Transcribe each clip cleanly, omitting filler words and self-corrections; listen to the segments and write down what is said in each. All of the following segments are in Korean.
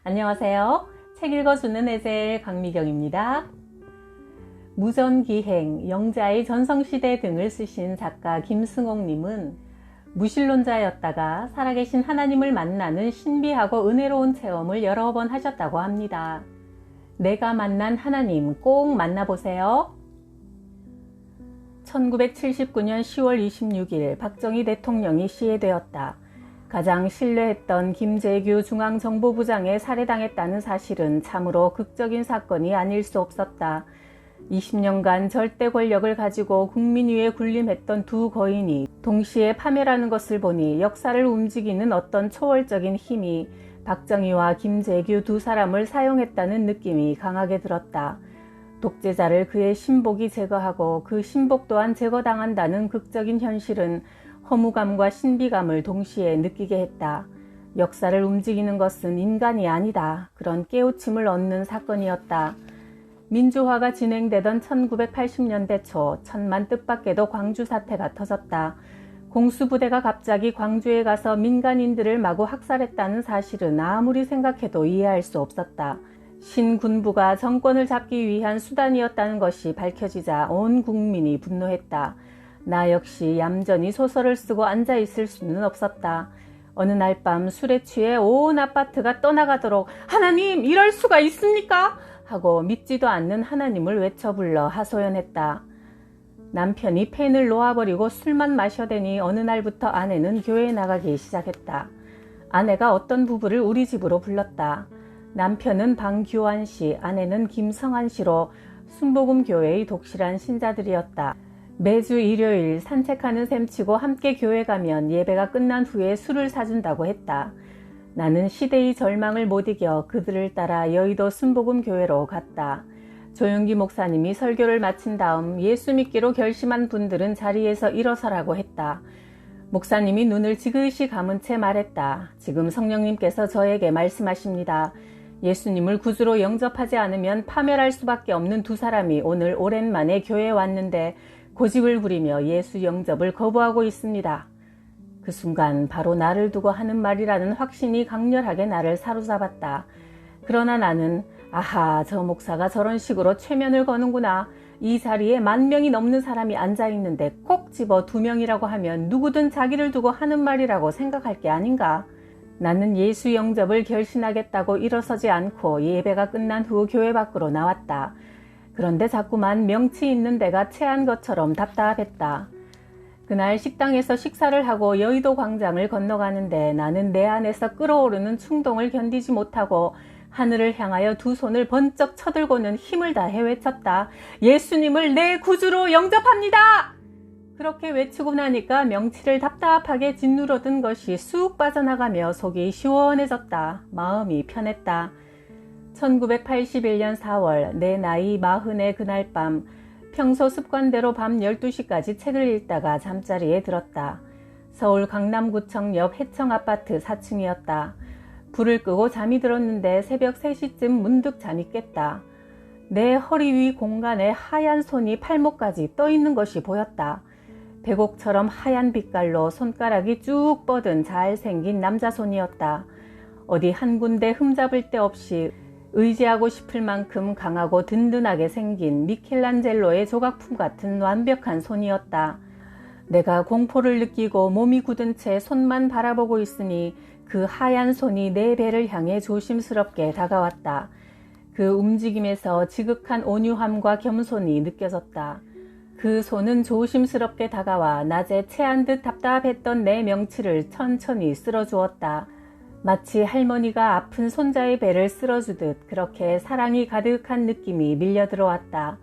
안녕하세요. 책 읽어주는 에셀 강미경입니다. 무전기행, 영자의 전성시대 등을 쓰신 작가 김승옥님은 무신론자였다가 살아계신 하나님을 만나는 신비하고 은혜로운 체험을 여러 번 하셨다고 합니다. 내가 만난 하나님 꼭 만나보세요. 1979년 10월 26일 박정희 대통령이 시해되었다. 가장 신뢰했던 김재규 중앙정보부장에 살해당했다는 사실은 참으로 극적인 사건이 아닐 수 없었다. 20년간 절대 권력을 가지고 국민 위에 군림했던 두 거인이 동시에 파멸하는 것을 보니 역사를 움직이는 어떤 초월적인 힘이 박정희와 김재규 두 사람을 사용했다는 느낌이 강하게 들었다. 독재자를 그의 신복이 제거하고 그 신복 또한 제거당한다는 극적인 현실은 허무감과 신비감을 동시에 느끼게 했다. 역사를 움직이는 것은 인간이 아니다. 그런 깨우침을 얻는 사건이었다. 민주화가 진행되던 1980년대 초 천만 뜻밖에도 광주 사태가 터졌다. 공수부대가 갑자기 광주에 가서 민간인들을 마구 학살했다는 사실은 아무리 생각해도 이해할 수 없었다. 신군부가 정권을 잡기 위한 수단이었다는 것이 밝혀지자 온 국민이 분노했다. 나 역시 얌전히 소설을 쓰고 앉아있을 수는 없었다. 어느 날 밤 술에 취해 온 아파트가 떠나가도록 하나님 이럴 수가 있습니까? 하고 믿지도 않는 하나님을 외쳐불러 하소연했다. 남편이 펜을 놓아버리고 술만 마셔대니 어느 날부터 아내는 교회에 나가기 시작했다. 아내가 어떤 부부를 우리 집으로 불렀다. 남편은 방규환 씨, 아내는 김성한 씨로 순복음교회의 독실한 신자들이었다. 매주 일요일 산책하는 셈치고 함께 교회 가면 예배가 끝난 후에 술을 사준다고 했다. 나는 시대의 절망을 못 이겨 그들을 따라 여의도 순복음교회로 갔다. 조용기 목사님이 설교를 마친 다음 예수 믿기로 결심한 분들은 자리에서 일어서라고 했다. 목사님이 눈을 지그시 감은 채 말했다. 지금 성령님께서 저에게 말씀하십니다. 예수님을 구주로 영접하지 않으면 파멸할 수밖에 없는 두 사람이 오늘 오랜만에 교회에 왔는데 고집을 부리며 예수 영접을 거부하고 있습니다. 그 순간 바로 나를 두고 하는 말이라는 확신이 강렬하게 나를 사로잡았다. 그러나 나는 아하, 저 목사가 저런 식으로 최면을 거는구나. 이 자리에 10,000명이 넘는 사람이 앉아있는데 꼭 집어 2명이라고 하면 누구든 자기를 두고 하는 말이라고 생각할 게 아닌가. 나는 예수 영접을 결심하겠다고 일어서지 않고 예배가 끝난 후 교회 밖으로 나왔다. 그런데 자꾸만 명치 있는 데가 체한 것처럼 답답했다. 그날 식당에서 식사를 하고 여의도 광장을 건너가는데 나는 내 안에서 끓어오르는 충동을 견디지 못하고 하늘을 향하여 두 손을 번쩍 쳐들고는 힘을 다해 외쳤다. 예수님을 내 구주로 영접합니다! 그렇게 외치고 나니까 명치를 답답하게 짓누르던 것이 쑥 빠져나가며 속이 시원해졌다. 마음이 편했다. 1981년 4월 내 나이 40의 그날 밤 평소 습관대로 밤 12시까지 책을 읽다가 잠자리에 들었다. 서울 강남구청 옆 해청아파트 4층이었다. 불을 끄고 잠이 들었는데 새벽 3시쯤 문득 잠이 깼다. 내 허리 위 공간에 하얀 손이 팔목까지 떠 있는 것이 보였다. 백옥처럼 하얀 빛깔로 손가락이 쭉 뻗은 잘생긴 남자 손이었다. 어디 한 군데 흠잡을 데 없이 의지하고 싶을 만큼 강하고 든든하게 생긴 미켈란젤로의 조각품 같은 완벽한 손이었다. 내가 공포를 느끼고 몸이 굳은 채 손만 바라보고 있으니 그 하얀 손이 내 배를 향해 조심스럽게 다가왔다. 그 움직임에서 지극한 온유함과 겸손이 느껴졌다. 그 손은 조심스럽게 다가와 낮에 체한 듯 답답했던 내 명치를 천천히 쓸어주었다. 마치 할머니가 아픈 손자의 배를 쓸어주듯 그렇게 사랑이 가득한 느낌이 밀려 들어왔다.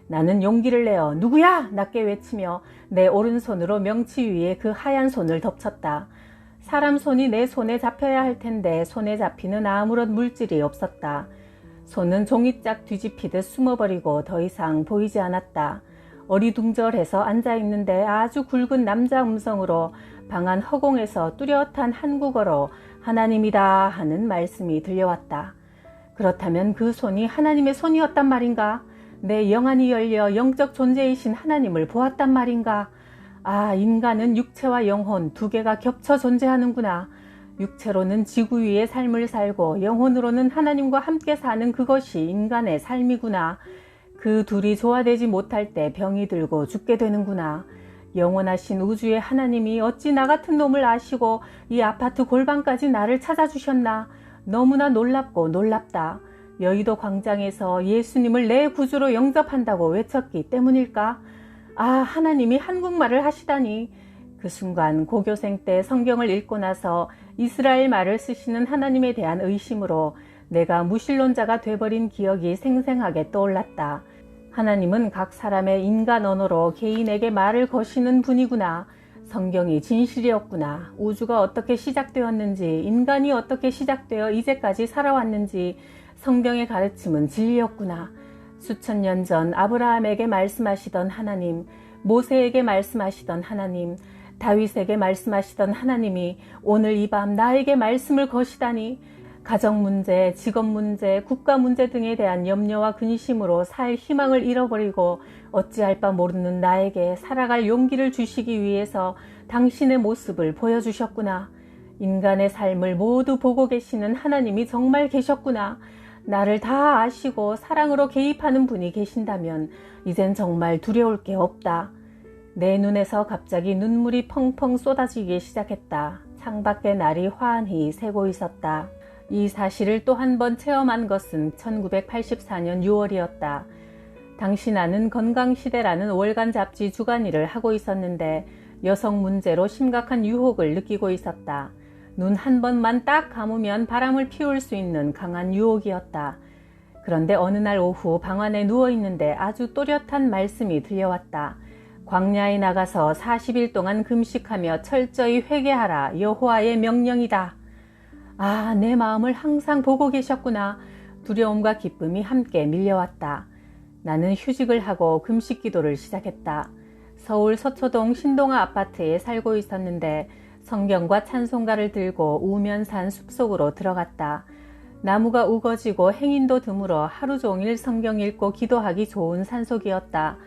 나는 용기를 내어 누구야? 낮게 외치며 내 오른손으로 명치 위에 그 하얀 손을 덮쳤다. 사람 손이 내 손에 잡혀야 할 텐데 손에 잡히는 아무런 물질이 없었다. 손은 종이짝 뒤집히듯 숨어버리고 더 이상 보이지 않았다. 어리둥절해서 앉아있는데 아주 굵은 남자 음성으로 방안 허공에서 뚜렷한 한국어로 하나님이다 하는 말씀이 들려왔다. 그렇다면 그 손이 하나님의 손이었단 말인가? 내 영안이 열려 영적 존재이신 하나님을 보았단 말인가? 아, 인간은 육체와 영혼 두 개가 겹쳐 존재하는구나. 육체로는 지구 위의 삶을 살고 영혼으로는 하나님과 함께 사는 그것이 인간의 삶이구나. 그 둘이 조화되지 못할 때 병이 들고 죽게 되는구나. 영원하신 우주의 하나님이 어찌 나 같은 놈을 아시고 이 아파트 골방까지 나를 찾아주셨나. 너무나 놀랍고 놀랍다. 여의도 광장에서 예수님을 내 구주로 영접한다고 외쳤기 때문일까? 아, 하나님이 한국말을 하시다니. 그 순간 고교생 때 성경을 읽고 나서 이스라엘 말을 쓰시는 하나님에 대한 의심으로 내가 무신론자가 돼버린 기억이 생생하게 떠올랐다. 하나님은 각 사람의 인간 언어로 개인에게 말을 거시는 분이구나. 성경이 진실이었구나. 우주가 어떻게 시작되었는지, 인간이 어떻게 시작되어 이제까지 살아왔는지 성경의 가르침은 진리였구나. 수천 년 전 아브라함에게 말씀하시던 하나님, 모세에게 말씀하시던 하나님, 다윗에게 말씀하시던 하나님이 오늘 이 밤 나에게 말씀을 거시다니. 가정 문제, 직업 문제, 국가 문제 등에 대한 염려와 근심으로 살 희망을 잃어버리고 어찌할 바 모르는 나에게 살아갈 용기를 주시기 위해서 당신의 모습을 보여주셨구나. 인간의 삶을 모두 보고 계시는 하나님이 정말 계셨구나. 나를 다 아시고 사랑으로 개입하는 분이 계신다면 이젠 정말 두려울 게 없다. 내 눈에서 갑자기 눈물이 펑펑 쏟아지기 시작했다. 창밖에 날이 환히 새고 있었다. 이 사실을 또 한 번 체험한 것은 1984년 6월이었다. 당시 나는 건강시대라는 월간 잡지 주간일을 하고 있었는데 여성 문제로 심각한 유혹을 느끼고 있었다. 눈 한 번만 딱 감으면 바람을 피울 수 있는 강한 유혹이었다. 그런데 어느 날 오후 방 안에 누워있는데 아주 또렷한 말씀이 들려왔다. 광야에 나가서 40일 동안 금식하며 철저히 회개하라. 여호와의 명령이다. 아, 내 마음을 항상 보고 계셨구나. 두려움과 기쁨이 함께 밀려왔다. 나는 휴직을 하고 금식 기도를 시작했다. 서울 서초동 신동아 아파트에 살고 있었는데 성경과 찬송가를 들고 우면산 숲속으로 들어갔다. 나무가 우거지고 행인도 드물어 하루 종일 성경 읽고 기도하기 좋은 산속이었다.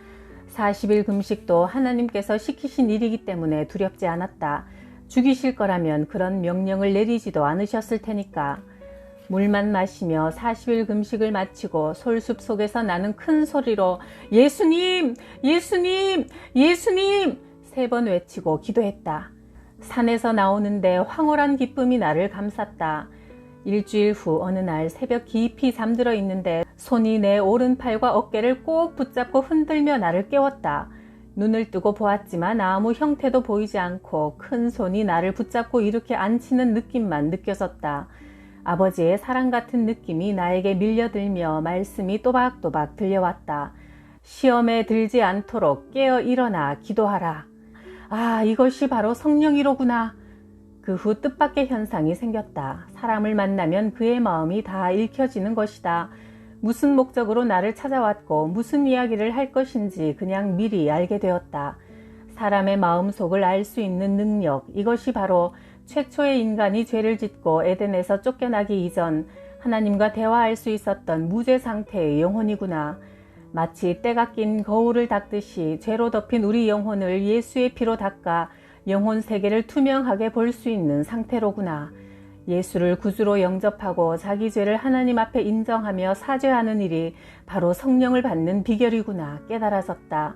40일 금식도 하나님께서 시키신 일이기 때문에 두렵지 않았다. 죽이실 거라면 그런 명령을 내리지도 않으셨을 테니까. 물만 마시며 40일 금식을 마치고 솔숲 속에서 나는 큰 소리로 예수님! 예수님! 예수님! 3번 외치고 기도했다. 산에서 나오는데 황홀한 기쁨이 나를 감쌌다. 일주일 후 어느 날 새벽 깊이 잠들어 있는데 손이 내 오른팔과 어깨를 꼭 붙잡고 흔들며 나를 깨웠다. 눈을 뜨고 보았지만 아무 형태도 보이지 않고 큰 손이 나를 붙잡고 이렇게 앉히는 느낌만 느껴졌다. 아버지의 사랑 같은 느낌이 나에게 밀려들며 말씀이 또박또박 들려왔다. 시험에 들지 않도록 깨어 일어나 기도하라. 아, 이것이 바로 성령이로구나. 그 후 뜻밖의 현상이 생겼다. 사람을 만나면 그의 마음이 다 읽혀지는 것이다. 무슨 목적으로 나를 찾아왔고 무슨 이야기를 할 것인지 그냥 미리 알게 되었다. 사람의 마음속을 알 수 있는 능력, 이것이 바로 최초의 인간이 죄를 짓고 에덴에서 쫓겨나기 이전 하나님과 대화할 수 있었던 무죄 상태의 영혼이구나. 마치 때가 낀 거울을 닦듯이 죄로 덮인 우리 영혼을 예수의 피로 닦아 영혼 세계를 투명하게 볼 수 있는 상태로구나. 예수를 구주로 영접하고 자기 죄를 하나님 앞에 인정하며 사죄하는 일이 바로 성령을 받는 비결이구나 깨달아졌다.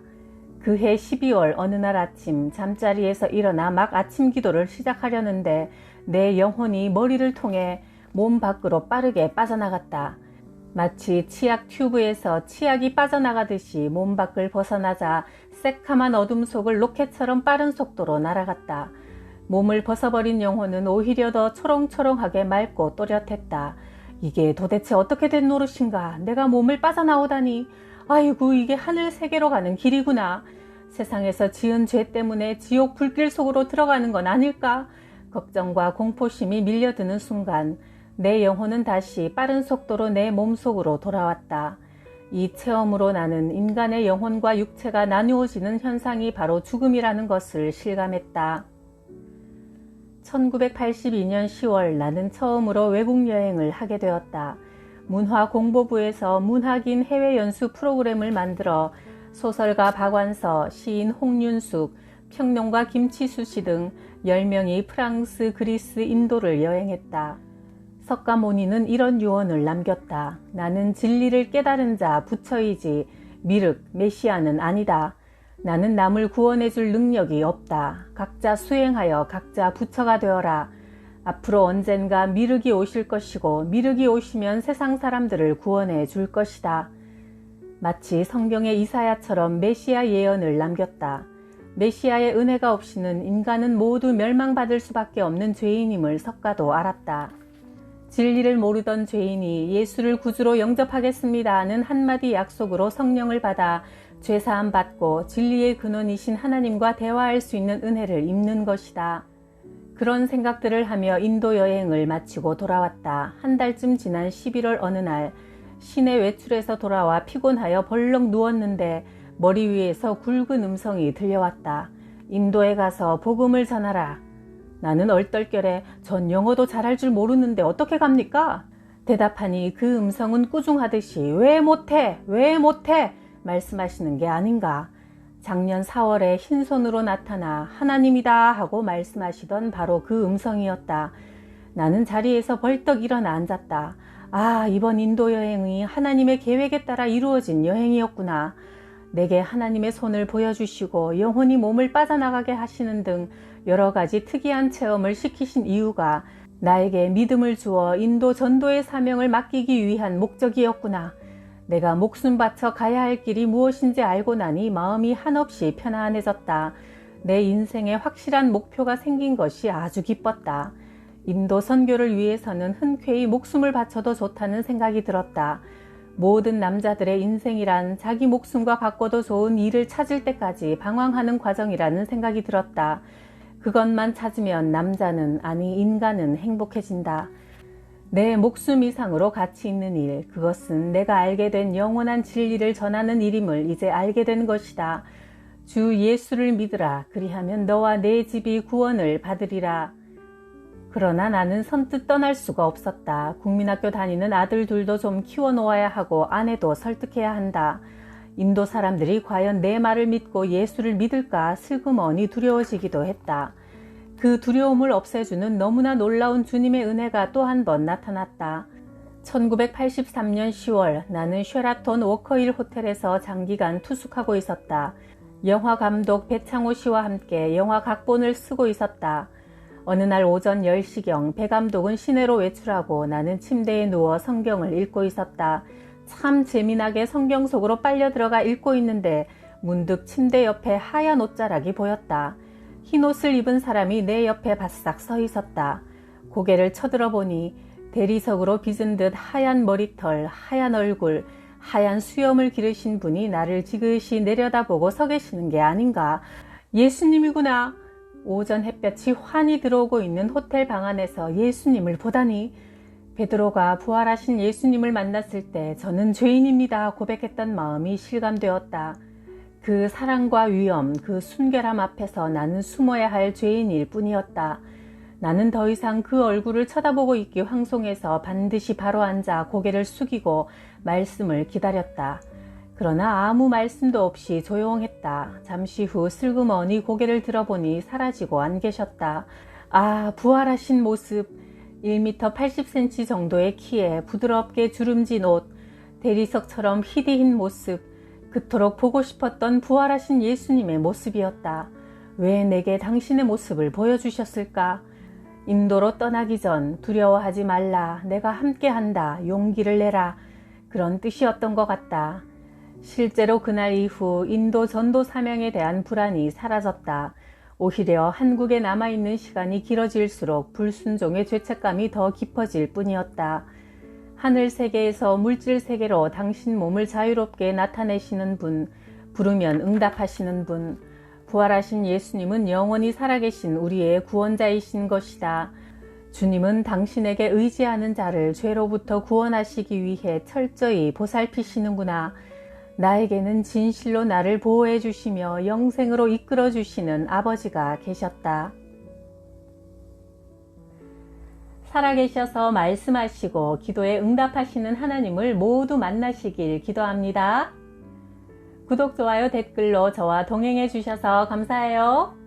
그해 12월 어느 날 아침 잠자리에서 일어나 막 아침 기도를 시작하려는데 내 영혼이 머리를 통해 몸 밖으로 빠르게 빠져나갔다. 마치 치약 튜브에서 치약이 빠져나가듯이 몸 밖을 벗어나자 새카만 어둠 속을 로켓처럼 빠른 속도로 날아갔다. 몸을 벗어버린 영혼은 오히려 더 초롱초롱하게 맑고 또렷했다. 이게 도대체 어떻게 된 노릇인가? 내가 몸을 빠져나오다니. 아이고, 이게 하늘 세계로 가는 길이구나. 세상에서 지은 죄 때문에 지옥 불길 속으로 들어가는 건 아닐까? 걱정과 공포심이 밀려드는 순간 내 영혼은 다시 빠른 속도로 내 몸속으로 돌아왔다. 이 체험으로 나는 인간의 영혼과 육체가 나누어지는 현상이 바로 죽음이라는 것을 실감했다. 1982년 10월 나는 처음으로 외국 여행을 하게 되었다. 문화공보부에서 문학인 해외 연수 프로그램을 만들어 소설가 박완서, 시인 홍윤숙, 평농과 김치수시 등 10명이 프랑스, 그리스, 인도를 여행했다. 석가모니는 이런 유언을 남겼다. 나는 진리를 깨달은 자 부처이지 미륵, 메시아는 아니다. 나는 남을 구원해줄 능력이 없다. 각자 수행하여 각자 부처가 되어라. 앞으로 언젠가 미륵이 오실 것이고 미륵이 오시면 세상 사람들을 구원해 줄 것이다. 마치 성경의 이사야처럼 메시아 예언을 남겼다. 메시아의 은혜가 없이는 인간은 모두 멸망받을 수밖에 없는 죄인임을 석가도 알았다. 진리를 모르던 죄인이 예수를 구주로 영접하겠습니다는 한마디 약속으로 성령을 받아 죄사함 받고 진리의 근원이신 하나님과 대화할 수 있는 은혜를 입는 것이다. 그런 생각들을 하며 인도 여행을 마치고 돌아왔다. 한 달쯤 지난 11월 어느 날 시내 외출에서 돌아와 피곤하여 벌렁 누웠는데 머리 위에서 굵은 음성이 들려왔다. 인도에 가서 복음을 전하라. 나는 얼떨결에 전 영어도 잘할 줄 모르는데 어떻게 갑니까? 대답하니 그 음성은 꾸중하듯이 왜 못해? 왜 못해? 말씀하시는 게 아닌가. 작년 4월에 흰손으로 나타나 하나님이다 하고 말씀하시던 바로 그 음성이었다. 나는 자리에서 벌떡 일어나 앉았다. 아, 이번 인도 여행이 하나님의 계획에 따라 이루어진 여행이었구나. 내게 하나님의 손을 보여주시고 영혼이 몸을 빠져나가게 하시는 등 여러 가지 특이한 체험을 시키신 이유가 나에게 믿음을 주어 인도 전도의 사명을 맡기기 위한 목적이었구나. 내가 목숨 바쳐 가야 할 길이 무엇인지 알고 나니 마음이 한없이 편안해졌다. 내 인생에 확실한 목표가 생긴 것이 아주 기뻤다. 인도 선교를 위해서는 흔쾌히 목숨을 바쳐도 좋다는 생각이 들었다. 모든 남자들의 인생이란 자기 목숨과 바꿔도 좋은 일을 찾을 때까지 방황하는 과정이라는 생각이 들었다. 그것만 찾으면 남자는, 아니 인간은 행복해진다. 내 목숨 이상으로 가치 있는 일, 그것은 내가 알게 된 영원한 진리를 전하는 일임을 이제 알게 된 것이다. 주 예수를 믿으라. 그리하면 너와 내 집이 구원을 받으리라. 그러나 나는 선뜻 떠날 수가 없었다. 국민학교 다니는 아들 둘도 좀 키워놓아야 하고 아내도 설득해야 한다. 인도 사람들이 과연 내 말을 믿고 예수를 믿을까 슬그머니 두려워지기도 했다. 그 두려움을 없애주는 너무나 놀라운 주님의 은혜가 또 한 번 나타났다. 1983년 10월 나는 쉐라톤 워커힐 호텔에서 장기간 투숙하고 있었다. 영화 감독 배창호 씨와 함께 영화 각본을 쓰고 있었다. 어느 날 오전 10시경 배 감독은 시내로 외출하고 나는 침대에 누워 성경을 읽고 있었다. 참 재미나게 성경 속으로 빨려 들어가 읽고 있는데 문득 침대 옆에 하얀 옷자락이 보였다. 흰 옷을 입은 사람이 내 옆에 바싹 서 있었다. 고개를 쳐들어보니 대리석으로 빚은 듯 하얀 머리털, 하얀 얼굴, 하얀 수염을 기르신 분이 나를 지그시 내려다보고 서 계시는 게 아닌가. 예수님이구나. 오전 햇볕이 환히 들어오고 있는 호텔 방 안에서 예수님을 보다니. 베드로가 부활하신 예수님을 만났을 때 저는 죄인입니다 고백했던 마음이 실감되었다. 그 사랑과 위엄, 그 순결함 앞에서 나는 숨어야 할 죄인일 뿐이었다. 나는 더 이상 그 얼굴을 쳐다보고 있기 황송해서 반드시 바로 앉아 고개를 숙이고 말씀을 기다렸다. 그러나 아무 말씀도 없이 조용했다. 잠시 후 슬그머니 고개를 들어보니 사라지고 안 계셨다. 아, 부활하신 모습. 1m 80cm 정도의 키에 부드럽게 주름진 옷, 대리석처럼 희디흰 모습, 그토록 보고 싶었던 부활하신 예수님의 모습이었다. 왜 내게 당신의 모습을 보여주셨을까? 인도로 떠나기 전 두려워하지 말라, 내가 함께한다, 용기를 내라, 그런 뜻이었던 것 같다. 실제로 그날 이후 인도 전도 사명에 대한 불안이 사라졌다. 오히려 한국에 남아있는 시간이 길어질수록 불순종의 죄책감이 더 깊어질 뿐이었다. 하늘 세계에서 물질 세계로 당신 몸을 자유롭게 나타내시는 분, 부르면 응답하시는 분, 부활하신 예수님은 영원히 살아계신 우리의 구원자이신 것이다. 주님은 당신에게 의지하는 자를 죄로부터 구원하시기 위해 철저히 보살피시는구나. 나에게는 진실로 나를 보호해 주시며 영생으로 이끌어 주시는 아버지가 계셨다. 살아계셔서 말씀하시고 기도에 응답하시는 하나님을 모두 만나시길 기도합니다. 구독, 좋아요, 댓글로 저와 동행해 주셔서 감사해요.